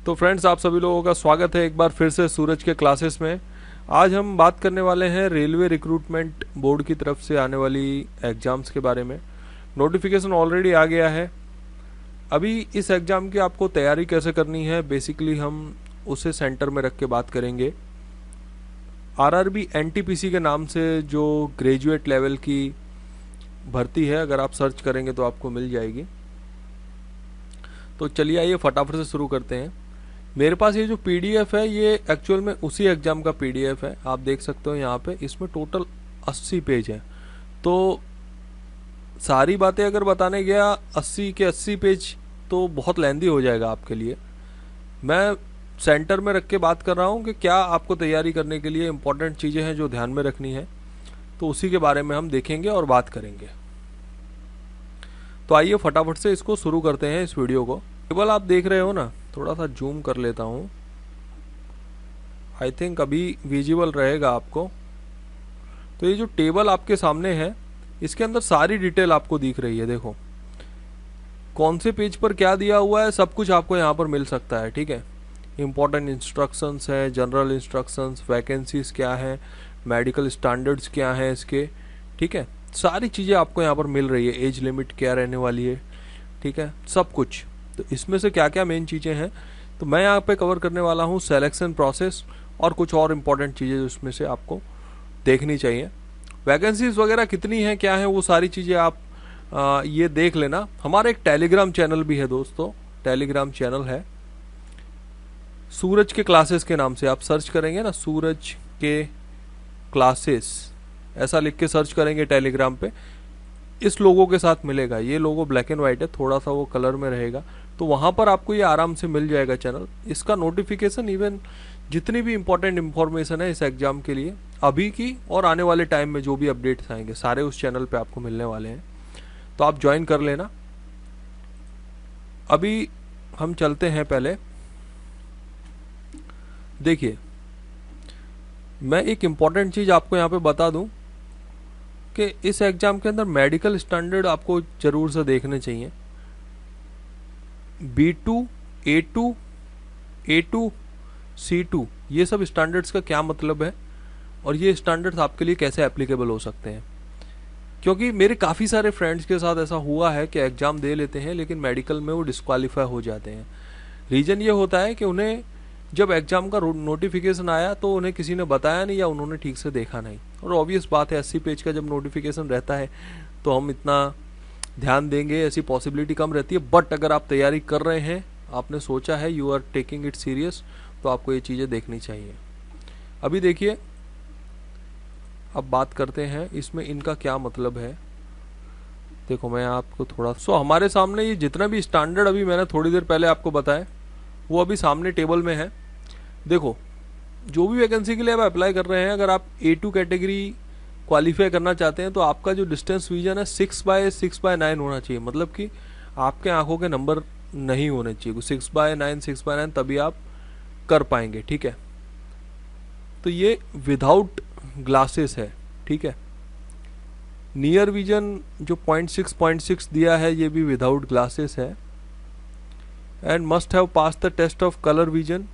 तो फ्रेंड्स, आप सभी लोगों का स्वागत है एक बार फिर से सूरज के क्लासेस में। आज हम बात करने वाले हैं रेलवे रिक्रूटमेंट बोर्ड की तरफ से आने वाली एग्ज़ाम्स के बारे में। नोटिफिकेशन ऑलरेडी आ गया है। अभी इस एग्ज़ाम की आपको तैयारी कैसे करनी है, बेसिकली हम उसे सेंटर में रख के बात करेंगे। आरआरबी एनटीपीसी के नाम से जो ग्रेजुएट लेवल की भर्ती है, अगर आप सर्च करेंगे तो आपको मिल जाएगी। तो चलिए आइए फटाफट से शुरू करते हैं। मेरे पास ये जो पीडीएफ है ये एक्चुअल में उसी एग्ज़ाम का पीडीएफ है। आप देख सकते हो यहाँ पे, इसमें टोटल 80 पेज है। तो सारी बातें अगर बताने गया 80 के 80 पेज तो बहुत लेंदी हो जाएगा आपके लिए। मैं सेंटर में रख के बात कर रहा हूँ कि क्या आपको तैयारी करने के लिए इम्पोर्टेंट चीज़ें हैं जो ध्यान में रखनी है, तो उसी के बारे में हम देखेंगे और बात करेंगे। तो आइए फटाफट से इसको शुरू करते हैं इस वीडियो को। टेबल आप देख रहे हो ना, थोड़ा सा जूम कर लेता हूँ। आई थिंक अभी विजिबल रहेगा आपको। तो ये जो टेबल आपके सामने है, इसके अंदर सारी डिटेल आपको दिख रही है। देखो कौन से पेज पर क्या दिया हुआ है, सब कुछ आपको यहाँ पर मिल सकता है। ठीक है, इम्पोर्टेंट इंस्ट्रक्शंस है, जनरल इंस्ट्रक्शंस, वैकेंसीज क्या है, मेडिकल स्टैंडर्ड्स क्या हैं इसके। ठीक है, सारी चीज़ें आपको यहाँ पर मिल रही है। एज लिमिट क्या रहने वाली है, ठीक है, सब कुछ। तो इसमें से क्या क्या मेन चीज़ें हैं, तो मैं यहाँ पे कवर करने वाला हूँ सिलेक्शन प्रोसेस और कुछ और इम्पोर्टेंट चीज़ें जो इसमें से आपको देखनी चाहिए। वैकेंसीज वगैरह कितनी हैं, क्या है, वो सारी चीज़ें आप ये देख लेना। हमारा एक टेलीग्राम चैनल भी है दोस्तों, टेलीग्राम चैनल है सूरज के क्लासेस के नाम से। आप सर्च करेंगे ना, सूरज के क्लासेस ऐसा लिख के सर्च करेंगे टेलीग्राम पे, इस लोगों के साथ मिलेगा। ये लोगो ब्लैक एंड वाइट है, थोड़ा सा वो कलर में रहेगा, तो वहाँ पर आपको ये आराम से मिल जाएगा चैनल। इसका नोटिफिकेशन, इवन जितनी भी इंपॉर्टेंट इंफॉर्मेशन है इस एग्ज़ाम के लिए अभी की और आने वाले टाइम में जो भी अपडेट्स आएंगे, सारे उस चैनल पे आपको मिलने वाले हैं। तो आप ज्वाइन कर लेना। अभी हम चलते हैं। पहले देखिए, मैं एक इम्पॉर्टेंट चीज़ आपको यहाँ पे बता दूँ कि इस एग्ज़ाम के अंदर मेडिकल स्टैंडर्ड आपको ज़रूर से देखने चाहिए। B2, A2, A2, C2, ये सब स्टैंडर्ड्स का क्या मतलब है और ये स्टैंडर्ड्स आपके लिए कैसे एप्लीकेबल हो सकते हैं। क्योंकि मेरे काफ़ी सारे फ्रेंड्स के साथ ऐसा हुआ है कि एग्ज़ाम दे लेते हैं लेकिन मेडिकल में वो डिस्क्वालीफाई हो जाते हैं। रीज़न ये होता है कि उन्हें जब एग्ज़ाम का नोटिफिकेशन आया तो उन्हें किसी ने बताया नहीं या उन्होंने ठीक से देखा नहीं। और ऑब्वियस बात है, 80 पेज का जब नोटिफिकेशन रहता है तो हम इतना ध्यान देंगे, ऐसी पॉसिबिलिटी कम रहती है। बट अगर आप तैयारी कर रहे हैं, आपने सोचा है, you are taking it serious, तो आपको ये चीज़ें देखनी चाहिए। अभी देखिए, अब बात करते हैं इसमें इनका क्या मतलब है। देखो मैं आपको थोड़ा हमारे सामने ये जितना भी स्टैंडर्ड अभी मैंने थोड़ी देर पहले आपको बताया, वो अभी सामने टेबल में है। देखो, जो भी वैकेंसी के लिए आप अप्लाई कर रहे हैं, अगर आप A2 कैटेगरी क्वालिफाई करना चाहते हैं तो आपका जो डिस्टेंस विजन है 6/6/9 होना चाहिए। मतलब कि आपके आंखों के नंबर नहीं होने चाहिए। 6/9, 6/9 तभी आप कर पाएंगे। ठीक है, तो ये विदाउट ग्लासेस है। ठीक है, नियर विजन जो 0.6 दिया है ये भी विदाउट ग्लासेस है। And must have pass the test of colour vision.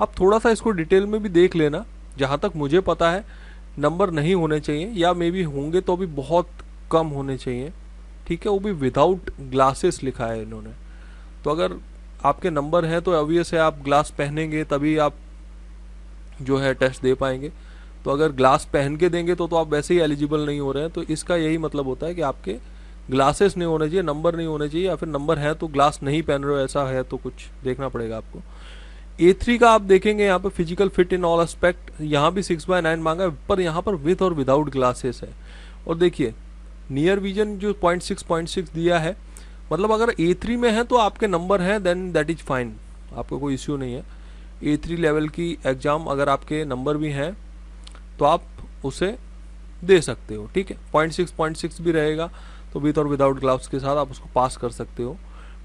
आप थोड़ा सा इसको डिटेल में भी देख लेना। जहाँ तक मुझे पता है नंबर नहीं होने चाहिए, या मे बी होंगे तो भी बहुत कम होने चाहिए। ठीक है, वो भी विदाउट ग्लासेस लिखा है इन्होंने। तो अगर आपके नंबर हैं तो ऑब्वियस है आप ग्लास पहनेंगे तभी आप जो है टेस्ट दे पाएंगे। तो अगर ग्लास पहन के देंगे तो आप वैसे ही एलिजिबल नहीं हो रहे हैं। तो इसका यही मतलब होता है कि आपके ग्लासेस नहीं होने चाहिए, नंबर नहीं होने चाहिए, या फिर नंबर है तो ग्लास नहीं पहन रहे हो, ऐसा है तो कुछ देखना पड़ेगा आपको। A3 का आप देखेंगे यहाँ पे physical fit in all aspect, यहाँ भी 6/9 मांगा है, पर यहाँ पर विथ और विदाउट ग्लासेस है। और देखिए नियर विजन जो 0.6 दिया है, मतलब अगर A3 में है तो आपके नंबर हैं, देन दैट इज फाइन, आपको कोई इश्यू नहीं है। A3 लेवल की एग्ज़ाम अगर आपके नंबर भी हैं तो आप उसे दे सकते हो। ठीक है, 0.6 भी रहेगा तो विथ और विदाउट ग्लाव्स के साथ आप उसको पास कर सकते हो।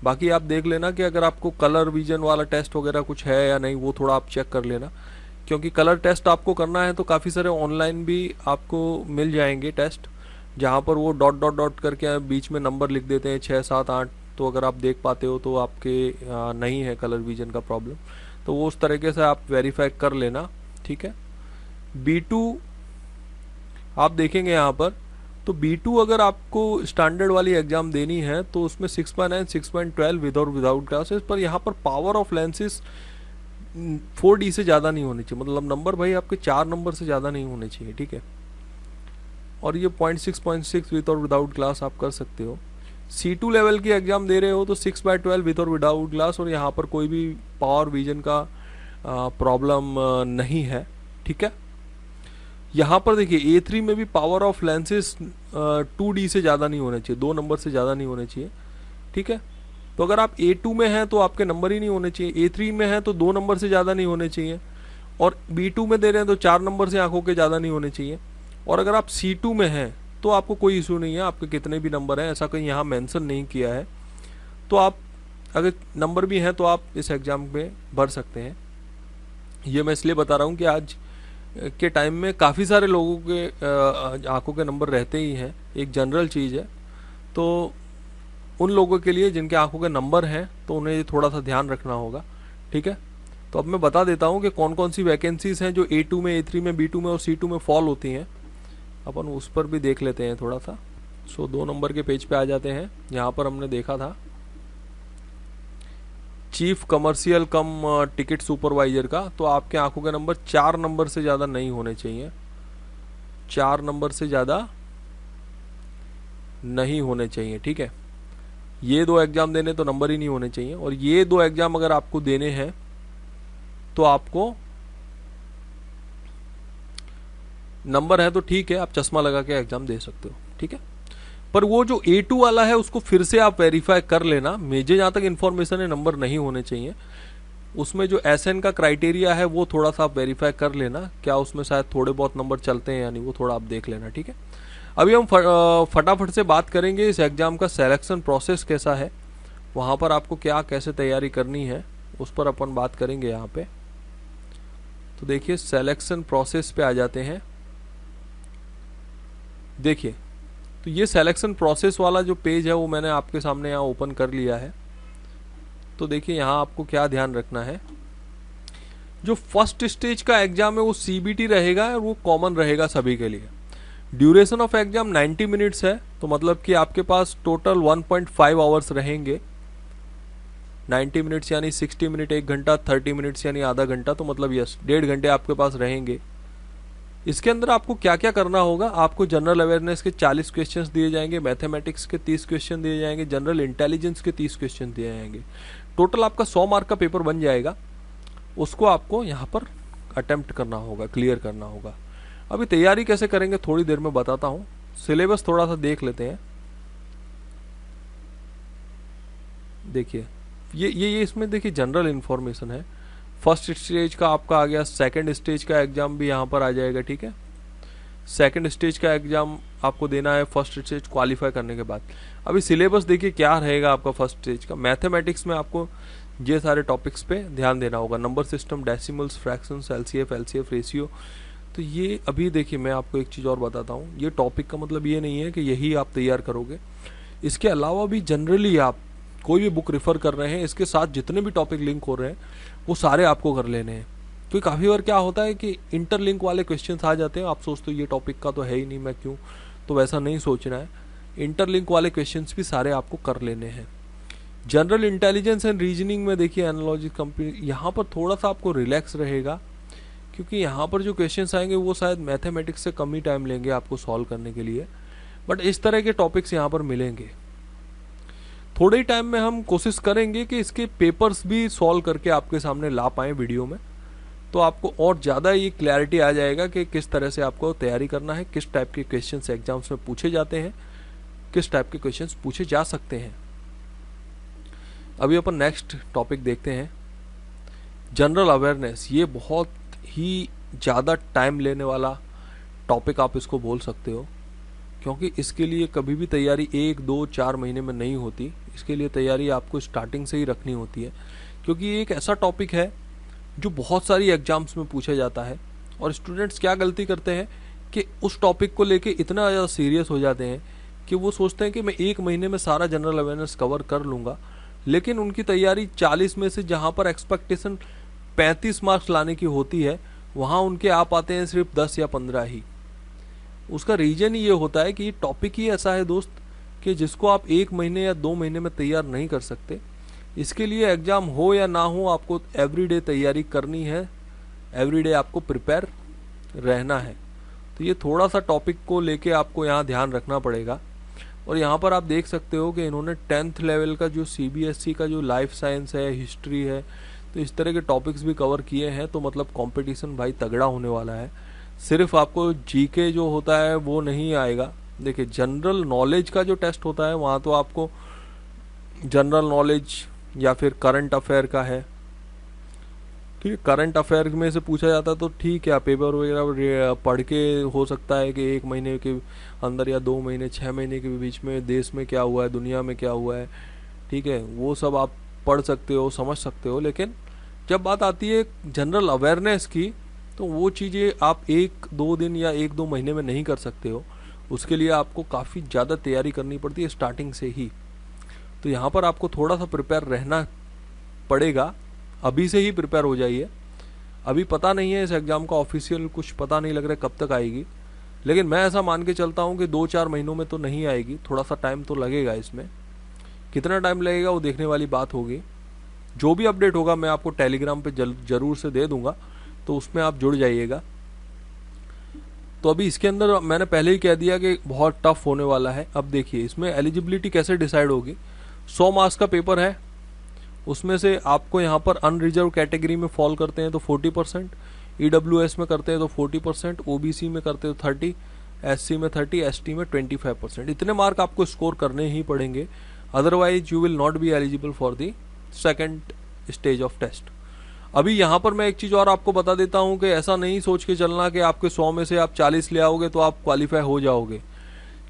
बाकी आप देख लेना कि अगर आपको कलर विजन वाला टेस्ट वगैरह कुछ है या नहीं, वो थोड़ा आप चेक कर लेना। क्योंकि कलर टेस्ट आपको करना है तो काफ़ी सारे ऑनलाइन भी आपको मिल जाएंगे टेस्ट, जहाँ पर वो डॉट डॉट डॉट करके बीच में नंबर लिख देते हैं 6, 7, 8 तो अगर आप देख पाते हो तो आपके नहीं है कलर विजन का प्रॉब्लम, तो वो उस तरीके से आप वेरीफाई कर लेना, ठीक है। B2 आप देखेंगे यहाँ पर, तो B2 अगर आपको स्टैंडर्ड वाली एग्जाम देनी है तो उसमें 6.9 6.12 विद और विदाउट क्लासेस, पर यहाँ पर पावर ऑफ लेंसेज 4D से ज़्यादा नहीं होनी चाहिए, मतलब नंबर भाई आपके 4 नंबर से ज़्यादा नहीं होने चाहिए, ठीक है। और ये 0.6 विद और विदाउट ग्लास आप कर सकते हो। C2 लेवल की एग्जाम दे रहे हो तो 6/12 विद और विदाउट ग्लास, और यहाँ पर कोई भी पावर विजन का प्रॉब्लम नहीं है, ठीक है। यहाँ पर देखिए A3 में भी पावर ऑफ लेंसेज 2D से ज़्यादा नहीं होने चाहिए, 2 नंबर से ज़्यादा नहीं होने चाहिए, ठीक है। तो अगर आप A2 में हैं तो आपके नंबर ही नहीं होने चाहिए, A3 में हैं तो 2 नंबर से ज़्यादा नहीं होने चाहिए, और B2 में दे रहे हैं तो 4 नंबर से आंखों के ज़्यादा नहीं होने चाहिए। और अगर आप C2 में हैं तो आपको कोई इशू नहीं है, आपके कितने भी नंबर हैं, ऐसा कहीं यहाँ मेंशन नहीं किया है, तो आप अगर नंबर भी हैं तो आप इस एग्ज़ाम में भर सकते हैं। ये मैं इसलिए बता रहा हूँ कि आज के टाइम में काफ़ी सारे लोगों के आंखों के नंबर रहते ही हैं, एक जनरल चीज़ है, तो उन लोगों के लिए जिनके आंखों के नंबर हैं तो उन्हें ये थोड़ा सा ध्यान रखना होगा, ठीक है। तो अब मैं बता देता हूँ कि कौन कौन सी वैकेंसीज़ हैं जो A2 में, A3 में, B2 में और C2 में फॉल होती हैं, अपन उस पर भी देख लेते हैं थोड़ा सा। 2 नंबर के पेज पे आ जाते हैं। यहाँ पर हमने देखा था चीफ कमर्शियल कम टिकट सुपरवाइजर का, तो आपके आंखों के नंबर 4 नंबर से ज़्यादा नहीं होने चाहिए, 4 नंबर से ज़्यादा नहीं होने चाहिए, ठीक है। ये 2 एग्ज़ाम देने तो नंबर ही नहीं होने चाहिए, और ये 2 एग्ज़ाम अगर आपको देने हैं तो आपको नंबर है तो ठीक है, आप चश्मा लगा के एग्ज़ाम दे सकते हो, ठीक है। पर वो जो A2 वाला है उसको फिर से आप वेरीफाई कर लेना, मुझे जहाँ तक इन्फॉर्मेशन है नंबर नहीं होने चाहिए, उसमें जो SN का क्राइटेरिया है वो थोड़ा सा आप वेरीफाई कर लेना, क्या उसमें शायद थोड़े बहुत नंबर चलते हैं या नहीं, वो थोड़ा आप देख लेना, ठीक है। अभी हम फटाफट से बात करेंगे इस एग्ज़ाम का सिलेक्शन प्रोसेस कैसा है, वहाँ पर आपको क्या कैसे तैयारी करनी है उस पर अपन बात करेंगे यहाँ पे। तो देखिए सिलेक्शन प्रोसेस पे आ जाते हैं। देखिए तो ये सिलेक्शन प्रोसेस वाला जो पेज है वो मैंने आपके सामने यहाँ ओपन कर लिया है। तो देखिए यहाँ आपको क्या ध्यान रखना है, जो फर्स्ट स्टेज का एग्जाम है वो CBT रहेगा और वो कॉमन रहेगा सभी के लिए। ड्यूरेशन ऑफ एग्जाम 90 मिनट्स है, तो मतलब कि आपके पास टोटल 1.5 आवर्स रहेंगे। 90 मिनट्स यानी 60 मिनट 1 घंटा, 30 मिनट्स यानी आधा घंटा, तो मतलब यस 1.5 घंटे आपके पास रहेंगे। इसके अंदर आपको क्या क्या करना होगा, आपको जनरल अवेयरनेस के 40 क्वेश्चंस दिए जाएंगे, मैथमेटिक्स के 30 क्वेश्चन दिए जाएंगे, जनरल इंटेलिजेंस के 30 क्वेश्चन दिए जाएंगे। टोटल आपका 100 मार्क का पेपर बन जाएगा, उसको आपको यहाँ पर अटेम्प्ट करना होगा, क्लियर करना होगा। अभी तैयारी कैसे करेंगे थोड़ी देर में बताता हूँ, सिलेबस थोड़ा सा देख लेते हैं। देखिए ये इसमें देखिए जनरल इन्फॉर्मेशन है। फर्स्ट स्टेज का आपका आ गया, सेकंड स्टेज का एग्जाम भी यहाँ पर आ जाएगा, ठीक है। सेकंड स्टेज का एग्जाम आपको देना है फर्स्ट स्टेज क्वालिफाई करने के बाद। अभी सिलेबस देखिए क्या रहेगा आपका फर्स्ट स्टेज का। मैथमेटिक्स में आपको ये सारे टॉपिक्स पे ध्यान देना होगा, number system, decimals, fractions, LCF ratio. तो ये अभी देखिए मैं आपको एक चीज़ और बताता हूँ, ये टॉपिक का मतलब ये नहीं है कि यही आप तैयार करोगे, इसके अलावा भी जनरली आप कोई भी बुक रेफर कर रहे हैं, इसके साथ जितने भी टॉपिक लिंक हो रहे हैं वो सारे आपको कर लेने हैं। क्योंकि काफ़ी बार क्या होता है कि इंटरलिंक वाले क्वेश्चंस आ जाते हैं, आप सोचते हो ये टॉपिक का तो है ही नहीं, मैं क्यों, तो वैसा नहीं सोचना है। इंटरलिंक वाले क्वेश्चंस भी सारे आपको कर लेने हैं। जनरल इंटेलिजेंस एंड रीजनिंग में देखिए एनालॉजी कंप्लीट, यहाँ पर थोड़ा सा आपको रिलैक्स रहेगा, क्योंकि यहाँ पर जो क्वेश्चंस आएंगे वो शायद मैथमेटिक्स से कम ही टाइम लेंगे आपको सॉल्व करने के लिए, बट इस तरह के टॉपिक्स यहाँ पर मिलेंगे। थोड़े ही टाइम में हम कोशिश करेंगे कि इसके पेपर्स भी सॉल्व करके आपके सामने ला पाएँ वीडियो में, तो आपको और ज़्यादा ये क्लैरिटी आ जाएगा कि किस तरह से आपको तैयारी करना है, किस टाइप के क्वेश्चंस एग्जाम्स में पूछे जाते हैं, किस टाइप के क्वेश्चंस पूछे जा सकते हैं। अभी अपन नेक्स्ट टॉपिक देखते हैं, जनरल अवेयरनेस। ये बहुत ही ज़्यादा टाइम लेने वाला टॉपिक आप इसको बोल सकते हो, क्योंकि इसके लिए कभी भी तैयारी 1, 2, 4 महीने में नहीं होती। इसके लिए तैयारी आपको स्टार्टिंग से ही रखनी होती है, क्योंकि ये एक ऐसा टॉपिक है जो बहुत सारी एग्जाम्स में पूछा जाता है। और स्टूडेंट्स क्या गलती करते हैं कि उस टॉपिक को लेके इतना ज़्यादा सीरियस हो जाते हैं कि वो सोचते हैं कि मैं 1 महीने में सारा जनरल अवेयरनेस कवर कर लूँगा, लेकिन उनकी तैयारी 40 में से जहाँ पर एक्सपेक्टेशन 35 मार्क्स लाने की होती है, वहाँ उनके आ पाते हैं सिर्फ 10 या 15 ही। उसका रीजन ये होता है कि टॉपिक ही ऐसा है दोस्त कि जिसको आप 1 महीने या 2 महीने में तैयार नहीं कर सकते। इसके लिए एग्ज़ाम हो या ना हो, आपको एवरीडे तैयारी करनी है, एवरीडे आपको प्रिपेयर रहना है। तो ये थोड़ा सा टॉपिक को लेके आपको यहाँ ध्यान रखना पड़ेगा। और यहाँ पर आप देख सकते हो कि इन्होंने 10th लेवल का जो CBSE का जो लाइफ साइंस है, हिस्ट्री है, तो इस तरह के टॉपिक्स भी कवर किए हैं। तो मतलब कंपटीशन भाई तगड़ा होने वाला है। सिर्फ आपको जीके जो होता है वो नहीं आएगा। देखिए जनरल नॉलेज का जो टेस्ट होता है वहाँ तो आपको जनरल नॉलेज या फिर करंट अफेयर का है, ठीक है। करंट अफेयर में से पूछा जाता है तो ठीक है, पेपर वगैरह पढ़ के हो सकता है कि 1 महीने के अंदर या 2 महीने 6 महीने के बीच में देश में क्या हुआ है, दुनिया में क्या हुआ है, ठीक है, वो सब आप पढ़ सकते हो, समझ सकते हो। लेकिन जब बात आती है जनरल अवेयरनेस की, तो वो चीज़ें आप 1-2 दिन या 1-2 महीने में नहीं कर सकते हो। उसके लिए आपको काफ़ी ज़्यादा तैयारी करनी पड़ती है स्टार्टिंग से ही। तो यहाँ पर आपको थोड़ा सा प्रिपेयर रहना पड़ेगा, अभी से ही प्रिपेयर हो जाइए। अभी पता नहीं है इस एग्ज़ाम का ऑफिशियल, कुछ पता नहीं लग रहा है कब तक आएगी, लेकिन मैं ऐसा मान के चलता हूँ कि 2-4 महीनों में तो नहीं आएगी, थोड़ा सा टाइम तो लगेगा इसमें। कितना टाइम लगेगा वो देखने वाली बात होगी। जो भी अपडेट होगा मैं आपको टेलीग्राम पे ज़रूर से दे दूंगा, तो उसमें आप जुड़ जाइएगा। तो अभी इसके अंदर मैंने पहले ही कह दिया कि बहुत टफ होने वाला है। अब देखिए इसमें एलिजिबिलिटी कैसे डिसाइड होगी। 100 मार्क्स का पेपर है, उसमें से आपको यहाँ पर अनरिजर्व कैटेगरी में फॉल करते हैं तो 40%, EWS में करते हैं तो 40%, OBC में करते हैं तो 30%, SC में 30%, ST में 25%। इतने मार्क आपको स्कोर करने ही पड़ेंगे, otherwise you will not be eligible for the second stage of test. अभी यहाँ पर मैं एक चीज़ और आपको बता देता हूँ कि ऐसा नहीं सोच के चलना कि आपके 100 में से आप 40 ले आओगे तो आप क्वालिफाई हो जाओगे,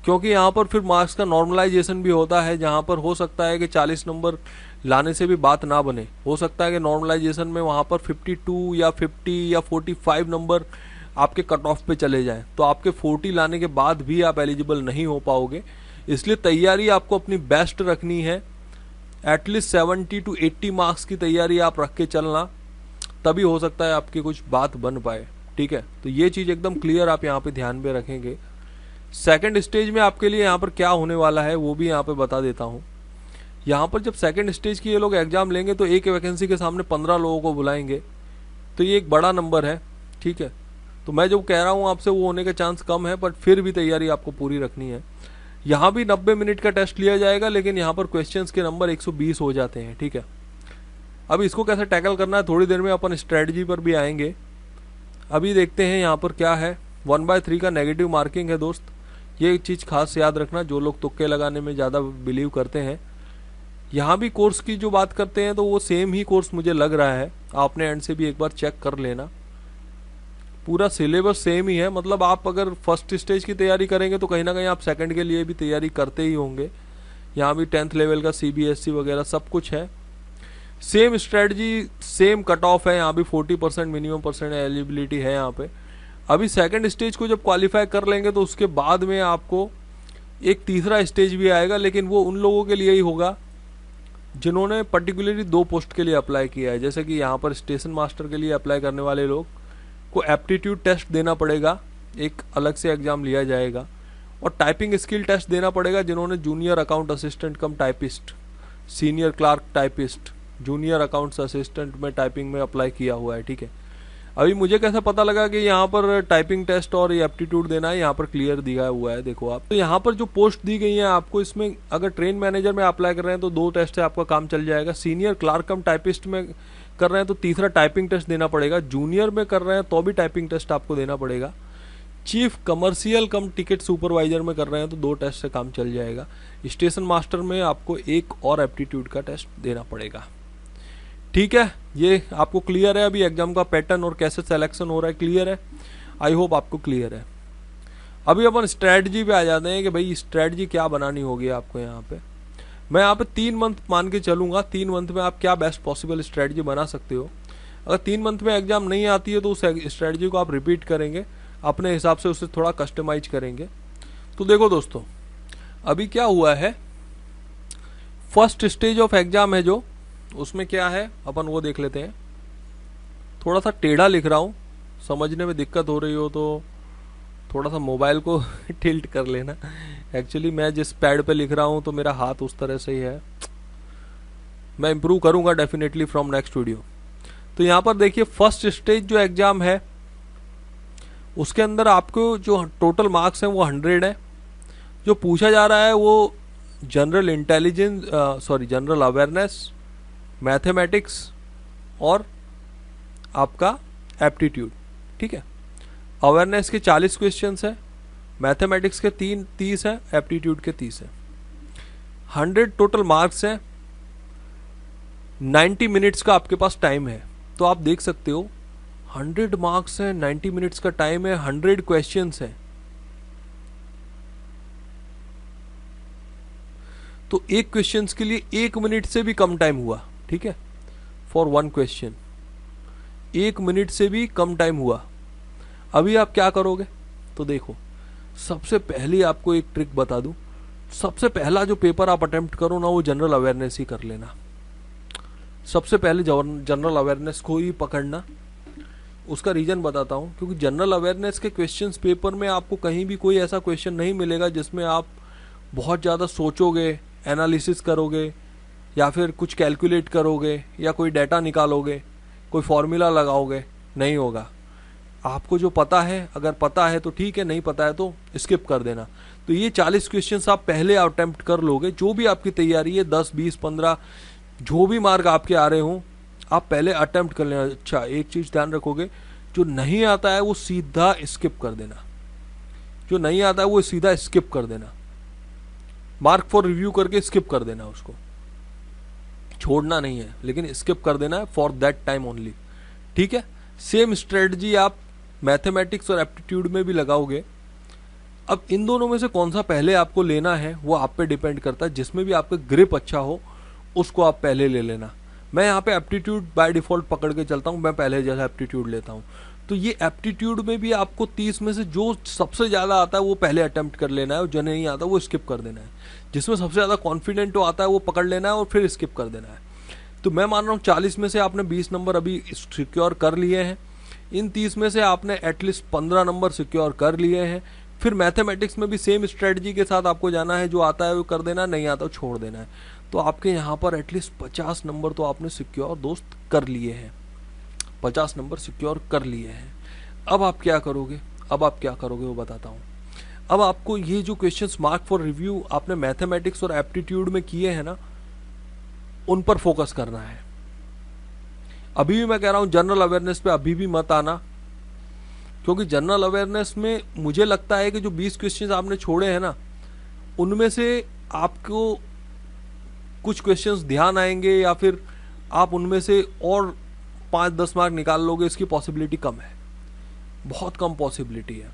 क्योंकि यहाँ पर फिर मार्क्स का नॉर्मलाइजेशन भी होता है, जहाँ पर हो सकता है कि 40 नंबर लाने से भी बात ना बने। हो सकता है कि नॉर्मलाइजेशन में वहाँ पर 52 या 50 या 45 नंबर आपके कट ऑफ पे चले जाएं, तो आपके 40 लाने के बाद भी आप एलिजिबल नहीं हो पाओगे। इसलिए तैयारी आपको अपनी बेस्ट रखनी है, एटलीस्ट 70 to 80 मार्क्स की तैयारी आप रख के चलना, तभी हो सकता है आपकी कुछ बात बन पाए, ठीक है। तो ये चीज़ एकदम क्लियर आप यहाँ पे ध्यान में रखेंगे। सेकंड स्टेज में आपके लिए यहाँ पर क्या होने वाला है वो भी यहाँ पे बता देता हूँ। यहाँ पर जब सेकंड स्टेज की ये लोग एग्जाम लेंगे तो एक वैकेंसी के सामने 15 लोगों को बुलाएंगे, तो ये एक बड़ा नंबर है, ठीक है। तो मैं जो कह रहा हूँ आपसे वो होने के चांस कम है, बट फिर भी तैयारी आपको पूरी रखनी है। यहाँ भी 90 मिनट का टेस्ट लिया जाएगा, लेकिन यहाँ पर क्वेश्चंस के नंबर 120 हो जाते हैं, ठीक है। अब इसको कैसे टैकल करना है थोड़ी देर में अपन स्ट्रेटजी पर भी आएंगे। अभी देखते हैं यहाँ पर क्या है। 1/3 का नेगेटिव मार्किंग है दोस्त, ये चीज़ खास याद रखना जो लोग तुक्के लगाने में ज़्यादा बिलीव करते हैं। यहाँ भी कोर्स की जो बात करते हैं तो वो सेम ही कोर्स मुझे लग रहा है, आपने एंड से भी एक बार चेक कर लेना, पूरा सिलेबस सेम ही है। मतलब आप अगर फर्स्ट स्टेज की तैयारी करेंगे तो कहीं ना कहीं आप सेकंड के लिए भी तैयारी करते ही होंगे। यहाँ भी 10th लेवल का CBSE वगैरह सब कुछ है, same strategy, same cut off है। यहाँ भी 40% मिनिमम परसेंट एलिजिबिलिटी है यहाँ पे। अभी सेकंड स्टेज को जब क्वालिफाई कर लेंगे तो उसके बाद में आपको एक तीसरा स्टेज भी आएगा, लेकिन वो उन लोगों के लिए ही होगा जिन्होंने पर्टिकुलरली 2 पोस्ट के लिए अप्लाई किया है। जैसे कि यहाँ पर स्टेशन मास्टर के लिए अप्लाई करने वाले लोग को एप्टीट्यूड टेस्ट देना पड़ेगा, एक अलग से एग्जाम लिया जाएगा, और टाइपिंग स्किल टेस्ट देना पड़ेगा जिन्होंने junior account assistant cum typist, senior clerk typist, junior accounts assistant में टाइपिंग में अप्लाई किया हुआ है, ठीक है। अभी मुझे कैसा पता लगा कि यहाँ पर टाइपिंग टेस्ट और एप्टीट्यूड देना है, यहाँ पर क्लियर दिया हुआ है, देखो आप। तो यहाँ पर जो पोस्ट दी गई है आपको, इसमें अगर ट्रेन मैनेजर में अप्लाई कर रहे हैं तो 2 टेस्ट से आपका काम चल जाएगा। सीनियर क्लार्क कम टाइपिस्ट में कर रहे हैं तो तीसरा टाइपिंग टेस्ट देना पड़ेगा। जूनियर में कर रहे हैं तो भी टाइपिंग टेस्ट आपको देना पड़ेगा। चीफ कमर्शियल कम टिकट सुपरवाइजर में कर रहे हैं तो 2 टेस्ट से काम चल जाएगा। स्टेशन मास्टर में आपको एक और एप्टीट्यूड का टेस्ट देना पड़ेगा, ठीक है। ये आपको क्लियर है अभी एग्जाम का पैटर्न और कैसे सिलेक्शन हो रहा है, क्लियर है। आई होप आपको क्लियर है। अभी अपन स्ट्रेटजी पे आ जाते हैं कि भाई स्ट्रेटजी क्या बनानी होगी आपको। यहाँ पे मैं यहाँ पे 3 मंथ मान के चलूंगा, 3 मंथ में आप क्या बेस्ट पॉसिबल स्ट्रेटजी बना सकते हो। अगर 3 मंथ में एग्जाम नहीं आती है तो उस स्ट्रेटजी को आप रिपीट करेंगे, अपने हिसाब से उसे थोड़ा कस्टमाइज करेंगे। तो देखो दोस्तों, अभी क्या हुआ है, फर्स्ट स्टेज ऑफ एग्जाम है जो, उसमें क्या है अपन वो देख लेते हैं। थोड़ा सा टेढ़ा लिख रहा हूँ, समझने में दिक्कत हो रही हो तो थोड़ा सा मोबाइल को टिल्ट कर लेना। एक्चुअली मैं जिस पैड पे लिख रहा हूँ तो मेरा हाथ उस तरह से ही है, मैं इम्प्रूव करूँगा डेफिनेटली फ्रॉम नेक्स्ट वीडियो। तो यहाँ पर देखिए फर्स्ट स्टेज जो एग्ज़ाम है उसके अंदर आपको जो टोटल मार्क्स हैं वो 100 है। जो पूछा जा रहा है वो general intelligence, general awareness, mathematics और आपका एप्टीट्यूड, ठीक है। अवेयरनेस के 40 क्वेश्चंस है, मैथमेटिक्स के 30 है, एप्टीट्यूड के 30 है। 100 टोटल मार्क्स है, 90 मिनट्स का आपके पास टाइम है। तो आप देख सकते हो 100 मार्क्स है, 90 मिनट्स का टाइम है, 100 क्वेश्चंस है। तो एक क्वेश्चंस के लिए 1 मिनट से भी कम टाइम हुआ, ठीक है, फॉर 1 क्वेश्चन 1 मिनट से भी कम टाइम हुआ। अभी आप क्या करोगे, तो देखो सबसे पहले आपको एक ट्रिक बता दूं, सबसे पहला जो पेपर आप अटेम्प्ट करो ना वो जनरल अवेयरनेस ही कर लेना। सबसे पहले जनरल अवेयरनेस को ही पकड़ना। उसका रीजन बताता हूँ, क्योंकि जनरल अवेयरनेस के क्वेश्चंस पेपर में आपको कहीं भी कोई ऐसा क्वेश्चन नहीं मिलेगा जिसमें आप बहुत ज़्यादा सोचोगे, एनालिसिस करोगे या फिर कुछ कैलकुलेट करोगे या कोई डाटा निकालोगे, कोई फॉर्मूला लगाओगे, नहीं होगा। आपको जो पता है, अगर पता है तो ठीक है, नहीं पता है तो स्किप कर देना। तो ये 40 क्वेश्चंस आप पहले अटेम्प्ट कर लोगे, जो भी आपकी तैयारी है 10, 20, 15 जो भी मार्क आपके आ रहे हों आप पहले अटेम्प्ट कर लेना। अच्छा एक चीज़ ध्यान रखोगे, जो नहीं आता है वो सीधा स्किप कर देना, जो नहीं आता है वो सीधा स्किप कर देना, मार्क फॉर रिव्यू करके स्किप कर देना, उसको छोड़ना नहीं है लेकिन स्किप कर देना है फॉर दैट टाइम ओनली, ठीक है। सेम स्ट्रेटजी आप मैथमेटिक्स और एप्टीट्यूड में भी लगाओगे। अब इन दोनों में से कौन सा पहले आपको लेना है वो आप पे डिपेंड करता है, जिसमें भी आपका ग्रिप अच्छा हो उसको आप पहले ले लेना। मैं यहाँ पे एप्टीट्यूड बाय डिफ़ॉल्ट पकड़ के चलता हूँ, मैं पहले जैसा एप्टीट्यूड लेता हूँ। तो ये एप्टीट्यूड में भी आपको 30 में से जो सबसे ज़्यादा आता है वो पहले अटेम्प्ट कर लेना है, और जो नहीं आता वो स्किप कर देना है। जिसमें सबसे ज़्यादा कॉन्फिडेंट आता है वो पकड़ लेना है और फिर स्किप कर देना है। तो मैं मान रहा हूँ 40 में से आपने 20 नंबर अभी सिक्योर कर लिए हैं, इन 30 में से आपने एटलीस्ट 15 नंबर सिक्योर कर लिए हैं। फिर मैथमेटिक्स में भी सेम स्ट्रेटजी के साथ आपको जाना है, जो आता है वो कर देना, नहीं आता वो छोड़ देना है। तो आपके यहाँ पर एटलीस्ट 50 नंबर तो आपने सिक्योर दोस्त कर लिए हैं, 50 नंबर सिक्योर कर लिए हैं। अब आप क्या करोगे, वो बताता हूँ। अब आपको ये जो क्वेश्चंस मार्क फॉर रिव्यू आपने मैथमेटिक्स और एप्टीट्यूड में किए हैं ना, उन पर फोकस करना है। अभी भी मैं कह रहा हूँ जनरल अवेयरनेस पे अभी भी मत आना, क्योंकि जनरल अवेयरनेस में मुझे लगता है कि जो 20 क्वेश्चंस आपने छोड़े हैं ना, उनमें से आपको कुछ क्वेश्चंस ध्यान आएंगे या फिर आप उनमें से और 5-10 मार्क निकाल लोगे, इसकी पॉसिबिलिटी कम है, बहुत कम पॉसिबिलिटी है।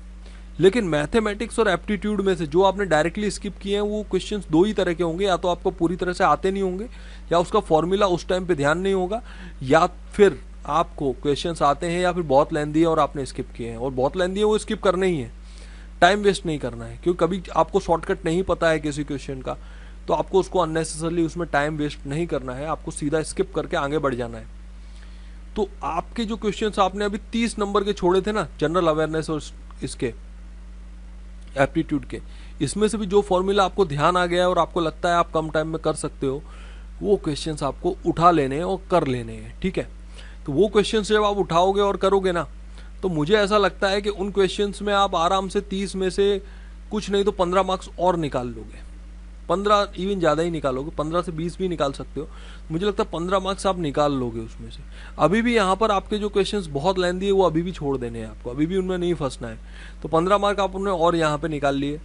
लेकिन मैथमेटिक्स और एप्टीट्यूड में से जो आपने डायरेक्टली स्किप किए हैं वो क्वेश्चंस 2 ही तरह के होंगे, या तो आपको पूरी तरह से आते नहीं होंगे, या उसका फॉर्मूला उस टाइम पे ध्यान नहीं होगा, या फिर आपको क्वेश्चंस आते हैं या फिर बहुत लेंदी है और आपने स्किप किए हैं, और बहुत लेंदी है वो स्किप करना ही है, टाइम वेस्ट नहीं करना है। क्योंकि कभी आपको शॉर्टकट नहीं पता है किसी क्वेश्चन का, तो आपको उसको अननेसेसरली उसमें टाइम वेस्ट नहीं करना है, आपको सीधा स्किप करके आगे बढ़ जाना है। तो आपके जो क्वेश्चंस आपने अभी 30 नंबर के छोड़े थे ना, जनरल अवेयरनेस और इसके एप्टीट्यूड के, इसमें से भी जो फॉर्मूला आपको ध्यान आ गया है और आपको लगता है आप कम टाइम में कर सकते हो, वो क्वेश्चंस आपको उठा लेने हैं और कर लेने हैं, ठीक है। तो वो क्वेश्चंस जब आप उठाओगे और करोगे ना, तो मुझे ऐसा लगता है कि उन क्वेश्चंस में आप आराम से 30 में से कुछ नहीं तो 15 मार्क्स और निकाल लोगे, 15 इवन ज़्यादा ही निकालोगे, 15 से 20 भी निकाल सकते हो। मुझे लगता है 15 मार्क्स आप निकाल लोगे उसमें से। अभी भी यहाँ पर आपके जो क्वेश्चंस बहुत लेंदी है वो अभी भी छोड़ देने हैं आपको, अभी भी उनमें नहीं फंसना है। तो 15 मार्क आप उन्हें और यहाँ पे निकाल लिए।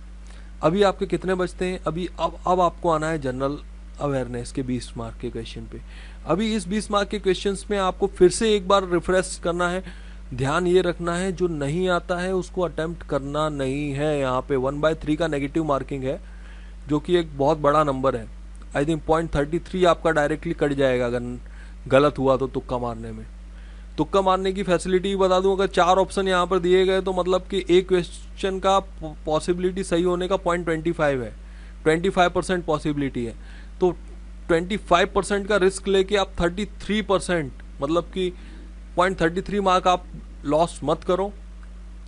अभी आपके कितने बचते हैं, अभी अब आपको आना है जनरल अवेयरनेस के 20 मार्क के क्वेश्चन पे। अभी इस 20 मार्क के क्वेश्चंस में आपको फिर से एक बार रिफ्रेश करना है, ध्यान ये रखना है जो नहीं आता है उसको अटेम्प्ट करना नहीं है। यहाँ पे 1/3 का नेगेटिव मार्किंग है, जो कि एक बहुत बड़ा नंबर है। आई थिंक 0.33 आपका डायरेक्टली कट जाएगा अगर गलत हुआ तो तुक्का मारने में। तुक्का मारने की फैसिलिटी बता दूं, अगर 4 ऑप्शन यहाँ पर दिए गए तो मतलब कि एक क्वेश्चन का पॉसिबिलिटी सही होने का 0.25 है, 25% पॉसिबिलिटी है, तो 25% का रिस्क लेके आप 33%, मतलब कि 0.33 मार्क आप लॉस मत करो,